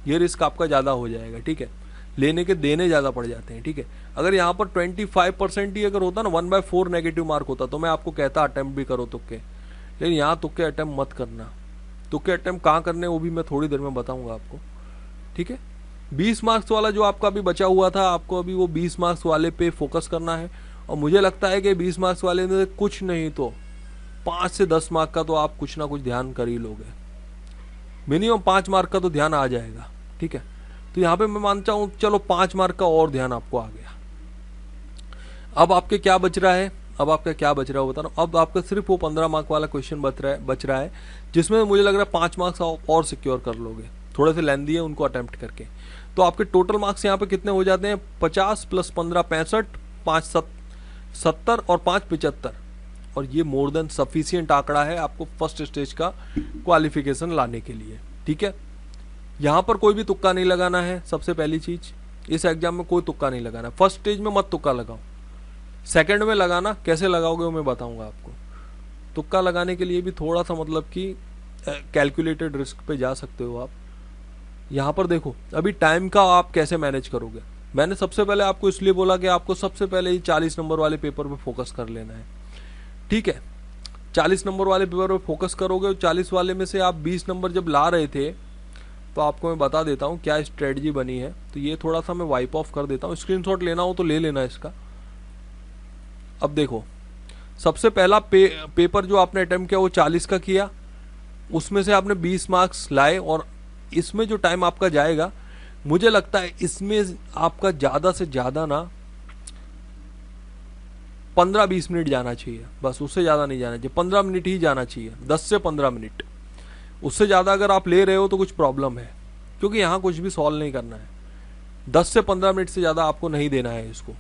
ये रिस्क आपका ज़्यादा हो जाएगा, ठीक है। लेने के देने ज़्यादा पड़ जाते हैं, ठीक है। अगर यहाँ पर 25% ही अगर होता ना, 1/4 नेगेटिव मार्क होता, तो मैं आपको कहता अटेम्प्ट भी करो तुक्के, लेकिन यहाँ तुक्के अटेम्प्ट मत करना। तुक्के अटेम्प्ट कहाँ करने वो भी मैं थोड़ी देर में बताऊँगा आपको, ठीक है। 20 मार्क्स वाला जो आपका अभी बचा हुआ था, आपको अभी वो 20 मार्क्स वाले पे फोकस करना है। और मुझे लगता है कि 20 मार्क्स वाले में कुछ नहीं तो 5 से 10 मार्क का तो आप कुछ ना कुछ ध्यान कर ही लोगे, मिनिमम 5 मार्क का तो ध्यान आ जाएगा, ठीक है। तो यहाँ पे मैं मानता हूँ चलो 5 मार्क का और ध्यान आपको आ गया। अब आपके क्या बच रहा है, अब आपका क्या बच रहा है बता रहा हूँ। अब आपका सिर्फ वो 15 मार्क वाला क्वेश्चन बच रहा है जिसमें मुझे लग रहा है 5 मार्क्स और सिक्योर कर लोगे, थोड़े से लेंदी है उनको अटेम्प्ट करके। तो आपके टोटल मार्क्स यहाँ पे कितने हो जाते हैं, 50 + 15 65, 5 70 और 5 75, और ये मोर देन सफिशियंट आंकड़ा है आपको फर्स्ट स्टेज का क्वालिफिकेशन लाने के लिए, ठीक है। यहाँ पर कोई भी तुक्का नहीं लगाना है, सबसे पहली चीज इस एग्जाम में कोई तुक्का नहीं लगाना। फर्स्ट स्टेज में मत तुक्का लगाओ, सेकंड में लगाना, कैसे लगाओगे वो मैं बताऊंगा आपको। तुक्का लगाने के लिए भी थोड़ा सा मतलब कि कैलकुलेटेड रिस्क पे जा सकते हो आप। यहाँ पर देखो अभी टाइम का आप कैसे मैनेज करोगे। मैंने सबसे पहले आपको इसलिए बोला कि आपको सबसे पहले ही 40 नंबर वाले पेपर पे फोकस कर लेना है, ठीक है। 40 नंबर वाले पेपर पे फोकस करोगे, 40 वाले में से आप 20 नंबर जब ला रहे थे, तो आपको मैं बता देता हूँ क्या स्ट्रेटजी बनी है। तो ये थोड़ा सा मैं वाइप ऑफ कर देता हूँ, स्क्रीनशॉट लेना हो तो ले लेना इसका। अब देखो सबसे पहला पेपर जो आपने अटेम्प्ट किया वो 40 का किया, उसमें से आपने 20 मार्क्स लाए, और इसमें जो टाइम आपका जाएगा मुझे लगता है इसमें आपका ज़्यादा से ज़्यादा ना 15-20 मिनट जाना चाहिए, बस उससे ज़्यादा नहीं जाना चाहिए, 15 मिनट ही जाना चाहिए, 10 से 15 मिनट। उससे ज़्यादा अगर आप ले रहे हो तो कुछ प्रॉब्लम है, क्योंकि यहाँ कुछ भी सॉल्व नहीं करना है। 10 से 15 मिनट से ज़्यादा आपको नहीं देना है इसको,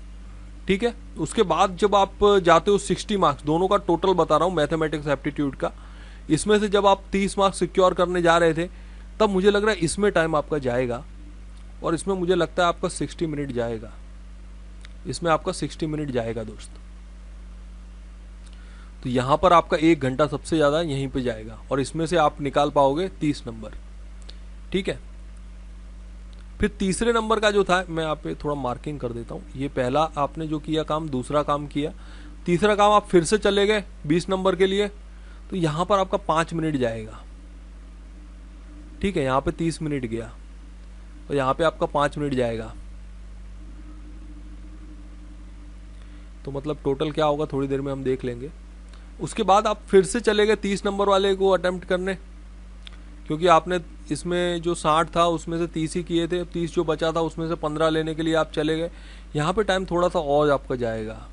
ठीक है। उसके बाद जब आप जाते हो 60 मार्क्स, दोनों का टोटल बता रहा हूँ मैथमेटिक्स एप्टीट्यूड का, इसमें से जब आप 30 मार्क्स सिक्योर करने जा रहे थे, तब मुझे लग रहा है इसमें टाइम आपका जाएगा, और इसमें मुझे लगता है आपका 60 मिनट जाएगा, इसमें आपका 60 मिनट जाएगा दोस्त। तो यहाँ पर आपका 1 घंटा सबसे ज़्यादा यहीं पे जाएगा, और इसमें से आप निकाल पाओगे 30 नंबर, ठीक है। फिर तीसरे नंबर का जो था, मैं आप पे थोड़ा मार्किंग कर देता हूँ। ये पहला आपने जो किया काम, दूसरा काम किया, तीसरा काम आप फिर से चले गए 20 नंबर के लिए, तो यहाँ पर आपका 5 मिनट जाएगा, ठीक है। यहाँ पे 30 मिनट गया, और यहाँ पे आपका 5 मिनट जाएगा। तो मतलब टोटल क्या होगा थोड़ी देर में हम देख लेंगे। उसके बाद आप फिर से चले गए 30 नंबर वाले को अटेम्प्ट करने, क्योंकि आपने इसमें जो 60 था उसमें से 30 ही किए थे, 30 जो बचा था उसमें से 15 लेने के लिए आप चले गए। यहाँ पे टाइम थोड़ा सा और आपका जाएगा,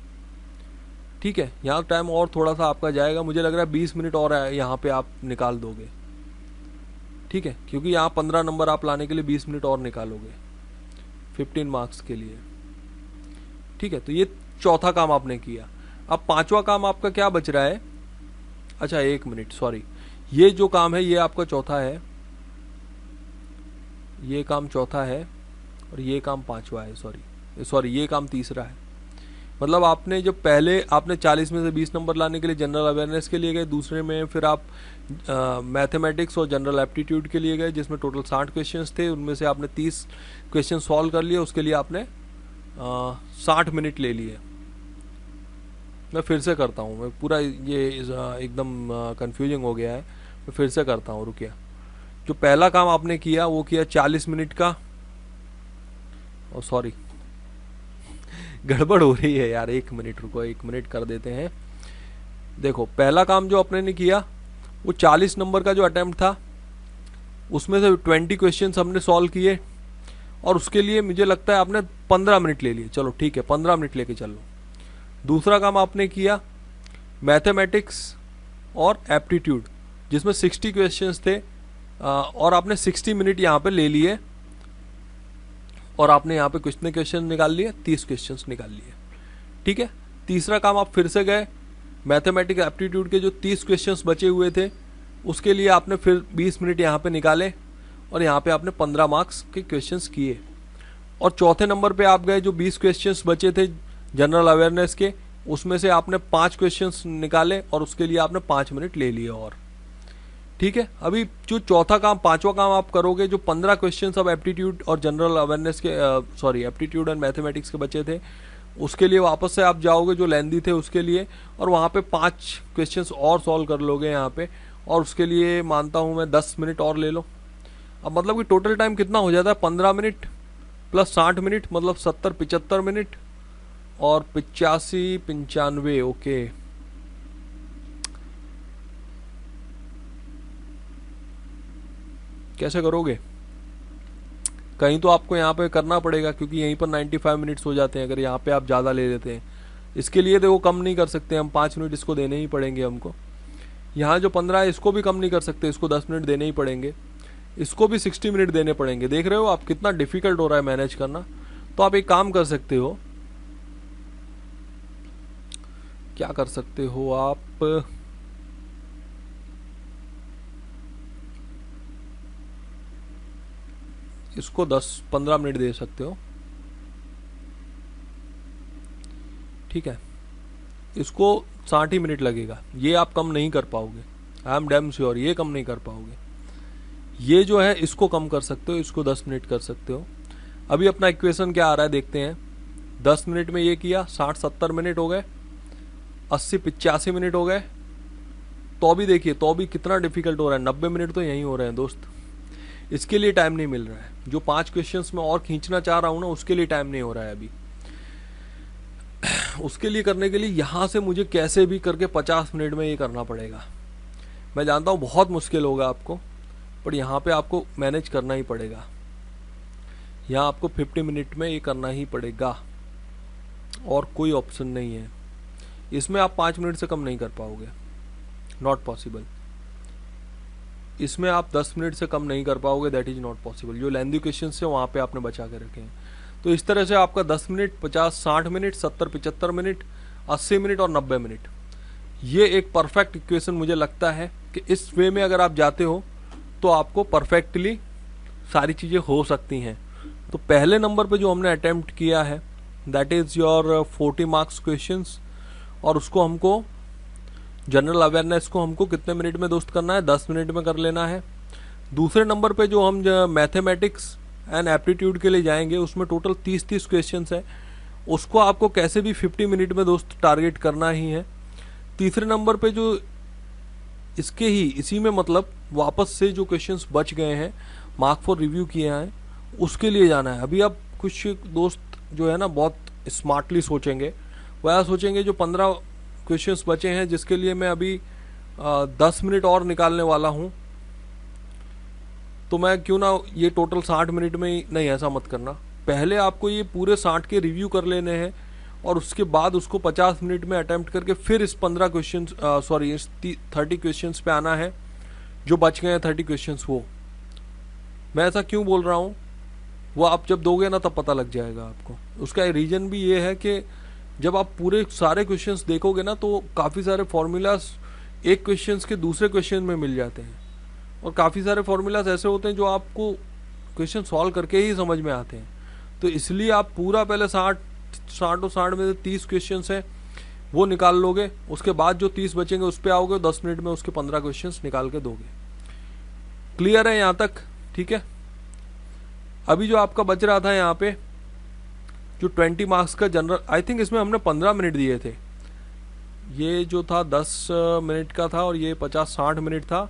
ठीक है। यहाँ टाइम और थोड़ा सा आपका जाएगा, मुझे लग रहा है 20 मिनट और यहाँ पे आप निकाल दोगे, ठीक है, क्योंकि यहाँ 15 नंबर आप लाने के लिए 20 मिनट और निकालोगे 15 मार्क्स के लिए, ठीक है। तो ये चौथा काम आपने किया। अब पांचवा काम आपका क्या बच रहा है, अच्छा 1 मिनट, सॉरी, ये जो काम है ये आपका चौथा है, ये काम चौथा है, और ये काम पांचवा है, सॉरी ये काम तीसरा है। मतलब आपने जब पहले आपने 40 में से 20 नंबर लाने के लिए जनरल अवेयरनेस के लिए गए, दूसरे में फिर आप मैथमेटिक्स और जनरल एप्टीट्यूड के लिए गए, जिसमें टोटल 60 क्वेश्चंस थे, उनमें से आपने 30 क्वेश्चन सॉल्व कर लिए, उसके लिए आपने 60 मिनट ले लिए। मैं फिर से करता हूँ, मैं पूरा ये एकदम कंफ्यूजिंग हो गया है, मैं फिर से करता हूँ, रुकिए। जो पहला काम आपने किया वो किया 40 मिनट का, और सॉरी गड़बड़ हो रही है यार, 1 मिनट रुको, 1 मिनट कर देते हैं। देखो पहला काम जो आपने ने किया वो 40 नंबर का जो अटेम्प्ट था उसमें से 20 क्वेश्चन हमने सॉल्व किए, और उसके लिए मुझे लगता है आपने 15 मिनट ले लिए, चलो ठीक है 15 मिनट लेके चलो। दूसरा काम आपने किया मैथमेटिक्स और एप्टीट्यूड, जिसमें 60 क्वेश्चंस थे, और आपने 60 मिनट यहाँ पे ले लिए, और आपने यहाँ पे कितने क्वेश्चन निकाल लिए, 30 क्वेश्चंस निकाल लिए, ठीक है। तीसरा काम आप फिर से गए मैथमेटिक्स एप्टीट्यूड के जो 30 क्वेश्चंस बचे हुए थे उसके लिए आपने फिर 20 मिनट यहाँ पे निकाले, और यहाँ पे आपने 15 मार्क्स के क्वेश्चंस किए। और चौथे नंबर पे आप गए जो 20 क्वेश्चंस बचे थे जनरल अवेयरनेस के, उसमें से आपने 5 क्वेश्चंस निकाले और उसके लिए आपने 5 मिनट ले लिए और ठीक है। अभी जो चौथा काम, पांचवा काम आप करोगे, जो 15 क्वेश्चंस अब एप्टीट्यूड और जनरल अवेयरनेस के सॉरी एप्टीट्यूड एंड मैथमेटिक्स के बचे थे, उसके लिए वापस से आप जाओगे जो लेंदी थे उसके लिए, और वहाँ पे 5 क्वेश्चंस और सॉल्व कर लोगे यहाँ पे, और उसके लिए मानता हूँ मैं 10 मिनट और ले लो। अब मतलब कि टोटल टाइम कितना हो जाता है, 15 मिनट प्लस 60 मिनट, मतलब 70-75 मिनट, और 85-95। ओके, कैसे करोगे? कहीं तो आपको यहाँ पे करना पड़ेगा, क्योंकि यहीं पर 95 मिनट्स हो जाते हैं अगर यहाँ पे आप ज़्यादा ले लेते हैं। इसके लिए देखो कम नहीं कर सकते हम, 5 मिनट इसको देने ही पड़ेंगे हमको। यहाँ जो 15 है इसको भी कम नहीं कर सकते, इसको 10 मिनट देने ही पड़ेंगे। इसको भी 60 मिनट देने पड़ेंगे। देख रहे हो आप कितना डिफिकल्ट हो रहा है मैनेज करना। तो आप एक काम कर सकते हो, क्या कर सकते हो आप, इसको 10-15 मिनट दे सकते हो, ठीक है। इसको 60 ही मिनट लगेगा, ये आप कम नहीं कर पाओगे, आई एम डैम श्योर, ये कम नहीं कर पाओगे। ये जो है इसको कम कर सकते हो, इसको 10 मिनट कर सकते हो। अभी अपना इक्वेशन क्या आ रहा है देखते हैं। 10 मिनट में ये किया, 60-70 मिनट हो गए, 80-85 मिनट हो गए। तो भी देखिए, तो भी कितना डिफिकल्ट हो रहा है, 90 मिनट तो यहीं हो रहे हैं दोस्त। इसके लिए टाइम नहीं मिल रहा है, जो 5 क्वेश्चंस में और खींचना चाह रहा हूँ ना, उसके लिए टाइम नहीं हो रहा है अभी। उसके लिए करने के लिए यहाँ से मुझे कैसे भी करके 50 मिनट में ये करना पड़ेगा। मैं जानता हूँ बहुत मुश्किल होगा आपको, पर यहाँ पे आपको मैनेज करना ही पड़ेगा। यहाँ आपको 50 मिनट में ये करना ही पड़ेगा, और कोई ऑप्शन नहीं है। इसमें आप 5 मिनट से कम नहीं कर पाओगे, नॉट पॉसिबल। इसमें आप 10 मिनट से कम नहीं कर पाओगे, दैट इज नॉट पॉसिबल। जो लेंदी क्वेश्चन है वहाँ पे आपने बचा के रखे हैं। तो इस तरह से आपका 10 मिनट, 50-60 मिनट, 70-75 मिनट, 80 मिनट और 90 मिनट, ये एक परफेक्ट इक्वेशन मुझे लगता है कि इस वे में अगर आप जाते हो तो आपको परफेक्टली सारी चीज़ें हो सकती हैं। तो पहले नंबर पे जो हमने अटेम्प्ट किया है that is your 40 marks questions, और उसको हमको जनरल अवेयरनेस को हमको कितने मिनट में दोस्त करना है, 10 मिनट में कर लेना है। दूसरे नंबर पे जो हम मैथमेटिक्स एंड एप्टीट्यूड के लिए जाएंगे, उसमें टोटल 30-30 क्वेश्चंस है, उसको आपको कैसे भी 50 मिनट में दोस्त टारगेट करना ही है। तीसरे नंबर पे जो इसके ही इसी में मतलब वापस से जो क्वेश्चंस बच गए हैं, मार्क फॉर रिव्यू किए हैं, उसके लिए जाना है। अभी आप कुछ दोस्त जो है ना बहुत स्मार्टली सोचेंगे, वह सोचेंगे जो 15 क्वेश्चंस बचे हैं जिसके लिए मैं अभी 10 मिनट और निकालने वाला हूं, तो मैं क्यों ना ये टोटल 60 मिनट में ही। नहीं, ऐसा मत करना। पहले आपको ये पूरे 60 के रिव्यू कर लेने हैं, और उसके बाद उसको 50 मिनट में अटेम्प्ट करके फिर इस 15 क्वेश्चन सॉरी इस 30 क्वेश्चंस पे आना है जो बच गए हैं 30 क्वेश्चंस। वो मैं ऐसा क्यों बोल रहा हूँ, वो आप जब दोगे ना तब पता लग जाएगा आपको। उसका रीज़न भी ये है कि जब आप पूरे सारे क्वेश्चंस देखोगे ना तो काफ़ी सारे फॉर्मूलाज एक क्वेश्चंस के दूसरे क्वेश्चन में मिल जाते हैं, और काफ़ी सारे फॉर्मूलाज ऐसे होते हैं जो आपको क्वेश्चन सॉल्व करके ही समझ में आते हैं। तो इसलिए आप पूरा पहले 60 में से 30 क्वेश्चन हैं वो निकाल लोगे, उसके बाद जो 30 बचेंगे उस पर आओगे, 10 मिनट में उसके 15 क्वेश्चन निकाल के दोगे। क्लियर है यहाँ तक? ठीक है। अभी जो आपका बच रहा था यहाँ पे जो 20 मार्क्स का जनरल, आई थिंक इसमें हमने 15 मिनट दिए थे। ये जो था 10 मिनट का था, और ये 50-60 मिनट था,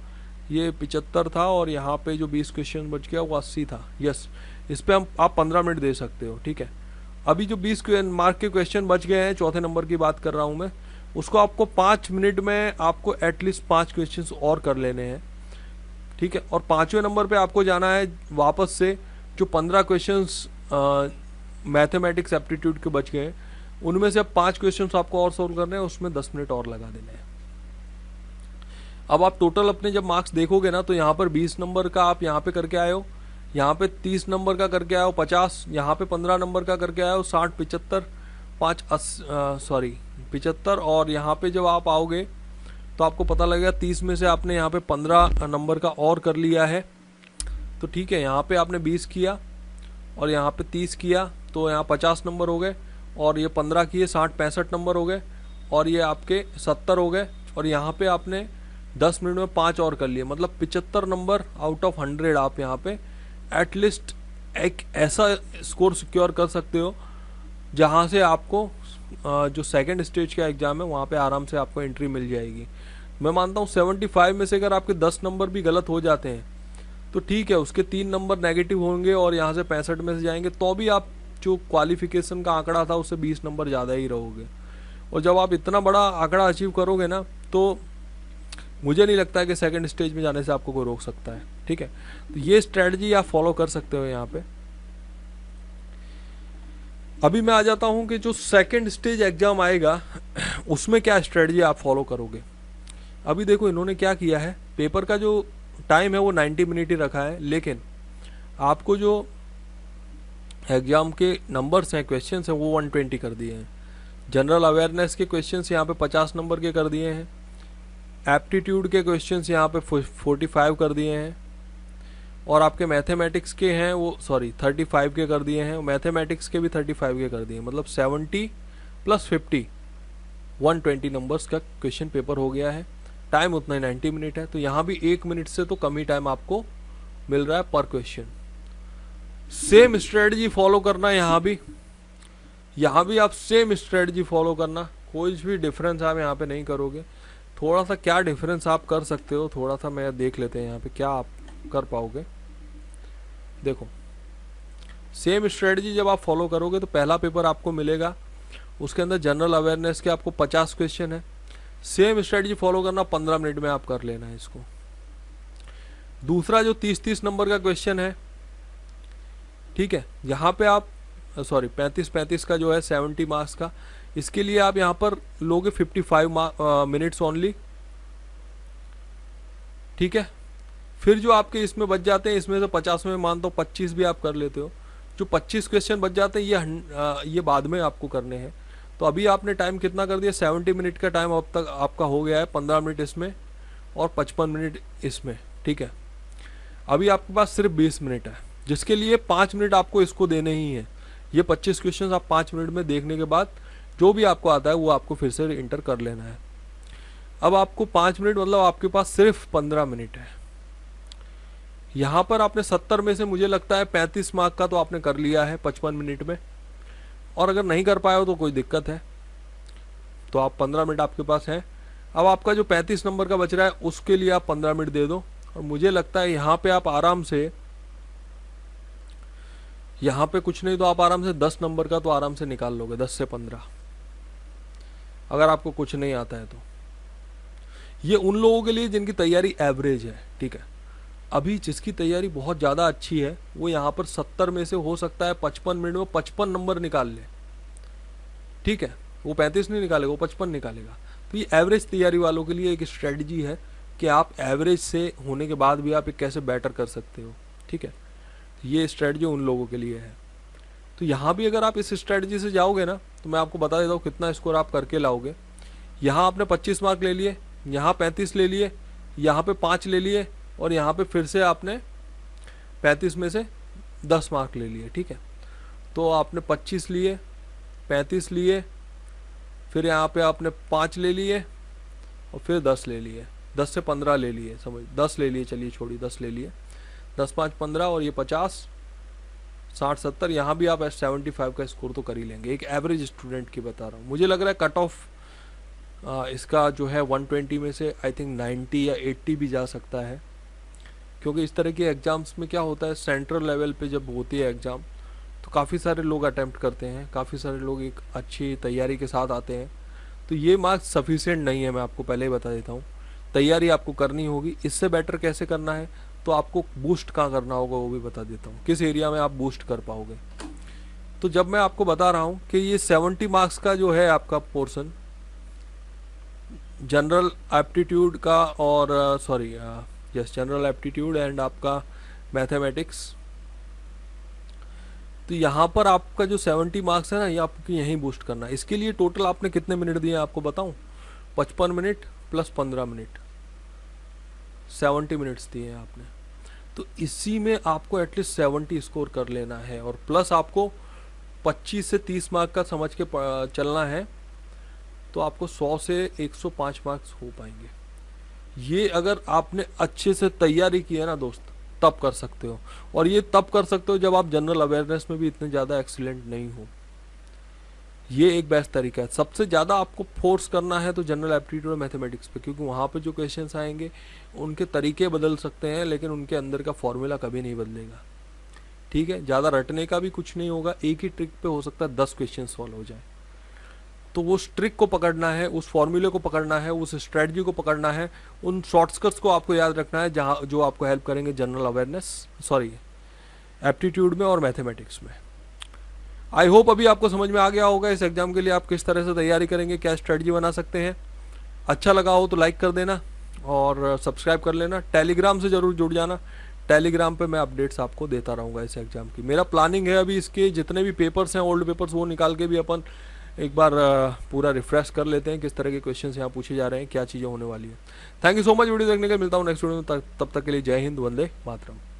ये 75 था, और यहाँ पे जो 20 क्वेश्चन बच गया वो 80 था। यस, इस पे हम आप 15 मिनट दे सकते हो। ठीक है। अभी जो 20 मार्क के क्वेश्चन बच गए हैं, चौथे नंबर की बात कर रहा हूँ मैं, उसको आपको 5 मिनट में आपको एटलीस्ट 5 क्वेश्चन और कर लेने हैं। ठीक है। और 5वें नंबर पे आपको जाना है वापस से जो 15 क्वेश्चंस मैथमेटिक्स एप्टीट्यूड के बच गए, उनमें से अब 5 क्वेश्चंस आपको और सॉल्व करने हैं, उसमें 10 मिनट और लगा देने हैं। अब आप टोटल अपने जब मार्क्स देखोगे ना तो यहाँ पर 20 नंबर का आप यहाँ पे करके आए हो, यहाँ पे 30 नंबर का करके आए हो, 50, यहाँ पे 15 नंबर का करके आए हो, 60, 75, 75, और यहाँ पे जब आप आओगे तो आपको पता लगेगा 30 में से आपने यहाँ पे 15 नंबर का और कर लिया है। तो ठीक है, यहाँ पे आपने 20 किया और यहाँ पे 30 किया, तो यहाँ 50 नंबर हो गए, और ये 15 किए 60-65 नंबर हो गए, और ये आपके 70 हो गए, और यहाँ पे आपने 10 मिनट में 5 और कर लिए, मतलब 75 नंबर आउट ऑफ 100 आप यहाँ पे एटलीस्ट एक ऐसा स्कोर सिक्योर कर सकते हो जहाँ से आपको जो सेकंड स्टेज का एग्ज़ाम है वहाँ पे आराम से आपको एंट्री मिल जाएगी। मैं मानता हूँ 75 में से अगर आपके 10 नंबर भी गलत हो जाते हैं तो ठीक है, उसके 3 नंबर नेगेटिव होंगे और यहाँ से 65 में से जाएंगे, तो भी आप जो क्वालिफिकेशन का आंकड़ा था उससे 20 नंबर ज़्यादा ही रहोगे। और जब आप इतना बड़ा आंकड़ा अचीव करोगे ना, तो मुझे नहीं लगता है कि सेकंड स्टेज में जाने से आपको कोई रोक सकता है। ठीक है, तो ये स्ट्रेटजी आप फॉलो कर सकते हो यहाँ पे। अभी मैं आ जाता हूँ कि जो सेकंड स्टेज एग्जाम आएगा उसमें क्या स्ट्रेटजी आप फॉलो करोगे। अभी देखो इन्होंने क्या किया है, पेपर का जो टाइम है वो 90 मिनट ही रखा है, लेकिन आपको जो एग्जाम के नंबर्स हैं, क्वेश्चंस हैं, वो 120 कर दिए हैं। जनरल अवेयरनेस के क्वेश्चंस यहाँ पे 50 नंबर के कर दिए हैं। एप्टीट्यूड के क्वेश्चंस यहाँ पे 45 कर दिए हैं, और आपके मैथमेटिक्स के हैं वो 35 के कर दिए हैं, मैथमेटिक्स के भी 35 के कर दिए हैं, मतलब 70 + 50 120 नंबर्स का क्वेश्चन पेपर हो गया है। टाइम उतना ही 90 मिनट है, तो यहाँ भी 1 मिनट से तो कम ही टाइम आपको मिल रहा है पर क्वेश्चन। सेम स्ट्रेटजी फॉलो करना है यहाँ भी आप सेम स्ट्रेटजी फॉलो करना, कोई भी डिफरेंस आप यहाँ पे नहीं करोगे। थोड़ा सा क्या डिफरेंस आप कर सकते हो, थोड़ा सा मैं देख लेते हैं यहाँ पे क्या आप कर पाओगे। देखो सेम स्ट्रेटजी जब आप फॉलो करोगे तो पहला पेपर आपको मिलेगा, उसके अंदर जनरल अवेयरनेस के आपको 50 क्वेश्चन है। सेम स्ट्रेटजी फॉलो करना, 15 मिनट में आप कर लेना है इसको। दूसरा जो 30-30 नंबर का क्वेश्चन है, ठीक है, यहाँ पे आप 35-35 का जो है 70 मार्क्स का, इसके लिए आप यहाँ पर लोगे 55 मिनट्स ओनली। ठीक है, फिर जो आपके इसमें बच जाते हैं, इसमें से 50 में मानता हूँ 25 भी आप कर लेते हो। जो 25 क्वेश्चन बच जाते हैं ये बाद में आपको करने हैं। तो अभी आपने टाइम कितना कर दिया, 70 मिनट का टाइम अब तक आपका हो गया है, 15 मिनट इसमें और 55 मिनट इसमें। ठीक है, अभी आपके पास सिर्फ 20 मिनट है, जिसके लिए 5 मिनट आपको इसको देने ही है। ये 25 क्वेश्चन आप 5 मिनट में देखने के बाद जो भी आपको आता है वो आपको फिर से इंटर कर लेना है। अब आपको 5 मिनट मतलब आपके पास सिर्फ 15 मिनट है। यहाँ पर आपने 70 में से मुझे लगता है 35 मार्क का तो आपने कर लिया है 55 मिनट में, और अगर नहीं कर पाए हो तो कोई दिक्कत है, तो आप 15 मिनट आपके पास है। अब आपका जो 35 नंबर का बच रहा है उसके लिए आप 15 मिनट दे दो, और मुझे लगता है यहाँ पे आप आराम से, यहाँ पे कुछ नहीं तो आप आराम से 10 नंबर का तो आराम से निकाल लोगे, 10 से 15, अगर आपको कुछ नहीं आता है तो। ये उन लोगों के लिए जिनकी तैयारी एवरेज है। ठीक है, अभी जिसकी तैयारी बहुत ज़्यादा अच्छी है वो यहाँ पर 70 में से हो सकता है 55 मिनट में 55 नंबर निकाल ले। ठीक है, वो 35 नहीं निकालेगा, वो 55 निकालेगा। तो ये एवरेज तैयारी वालों के लिए एक स्ट्रेटजी है कि आप एवरेज से होने के बाद भी आप एक कैसे बेटर कर सकते हो। ठीक है, ये स्ट्रेटजी उन लोगों के लिए है। तो यहाँ भी अगर आप इस स्ट्रेटजी से जाओगे ना, तो मैं आपको बता देता हूँ कितना स्कोर आप करके लाओगे। यहाँ आपने 25 मार्क ले लिए, यहाँ 35 ले लिए, यहाँ पे 5 ले लिए, और यहाँ पे फिर से आपने 35 में से 10 मार्क ले लिए। ठीक है, तो आपने 25 लिए, 35 लिए, फिर यहाँ पे आपने 5 ले लिए, और फिर 10 ले लिए, 10 से 15 ले लिए, समझ 10 ले लिए, चलिए छोड़िए 10 ले लिए, 10 5 15, और ये 50 60 70, यहाँ भी आप 75 का स्कोर तो कर ही लेंगे, एक एवरेज स्टूडेंट की बता रहा हूँ। मुझे लग रहा है कट ऑफ इसका जो है 120 में से आई थिंक 90 या 80 भी जा सकता है, क्योंकि इस तरह के एग्ज़ाम्स में क्या होता है, सेंट्रल लेवल पे जब होती है एग्ज़ाम तो काफ़ी सारे लोग अटैम्प्ट करते हैं, काफ़ी सारे लोग एक अच्छी तैयारी के साथ आते हैं, तो ये मार्क्स सफिशिएंट नहीं है। मैं आपको पहले ही बता देता हूँ, तैयारी आपको करनी होगी। इससे बेटर कैसे करना है, तो आपको बूस्ट कहाँ करना होगा वो भी बता देता हूँ, किस एरिया में आप बूस्ट कर पाओगे। तो जब मैं आपको बता रहा हूँ कि ये 70 मार्क्स का जो है आपका पोर्शन जनरल एप्टीट्यूड का, और जनरल एप्टीट्यूड एंड आपका मैथमेटिक्स, तो यहाँ पर आपका जो 70 मार्क्स है ना, ये आपको यहीं बूस्ट करना है। इसके लिए टोटल आपने कितने मिनट दिए आपको बताऊँ, 55 मिनट प्लस 15 मिनट, 70 मिनट्स दिए हैं आपने। तो इसी में आपको एटलीस्ट 70 स्कोर कर लेना है, और प्लस आपको 25 से 30 मार्क का समझ के चलना है तो आपको 100 से 105 मार्क्स हो पाएंगे। ये अगर आपने अच्छे से तैयारी की है ना दोस्त, तब कर सकते हो। और ये तब कर सकते हो जब आप जनरल अवेयरनेस में भी इतने ज़्यादा एक्सीलेंट नहीं हो। ये एक बेस्ट तरीका है। सबसे ज़्यादा आपको फोर्स करना है तो जनरल एप्टीट्यूड और मैथमेटिक्स पे, क्योंकि वहाँ पे जो क्वेश्चंस आएंगे उनके तरीके बदल सकते हैं लेकिन उनके अंदर का फॉर्मूला कभी नहीं बदलेगा। ठीक है, ज़्यादा रटने का भी कुछ नहीं होगा, एक ही ट्रिक पे हो सकता है 10 क्वेश्चन सॉल्व हो जाए। तो वो उस ट्रिक को पकड़ना है, उस फॉर्मूले को पकड़ना है, उस स्ट्रेटजी को पकड़ना है, उन शॉर्टकट्स को आपको याद रखना है जहाँ जो आपको हेल्प करेंगे जनरल अवेयरनेस सॉरी एप्टीट्यूड में और मैथमेटिक्स में। आई होप अभी आपको समझ में आ गया होगा इस एग्जाम के लिए आप किस तरह से तैयारी करेंगे, क्या स्ट्रेटजी बना सकते हैं। अच्छा लगा हो तो लाइक कर देना और सब्सक्राइब कर लेना। टेलीग्राम से ज़रूर जुड़ जाना, टेलीग्राम पे मैं अपडेट्स आपको देता रहूँगा इस एग्ज़ाम की। मेरा प्लानिंग है अभी इसके जितने भी पेपर्स हैं ओल्ड पेपर्स वो निकाल के भी अपन एक बार पूरा रिफ्रेश कर लेते हैं किस तरह के क्वेश्चन यहाँ पूछे जा रहे हैं, क्या चीज़ें होने वाली है। Thank you so much video देखने के लिए, मिलता हूँ नेक्स्ट वीडियो में, तब तक के लिए जय हिंद, वंदे मातरम।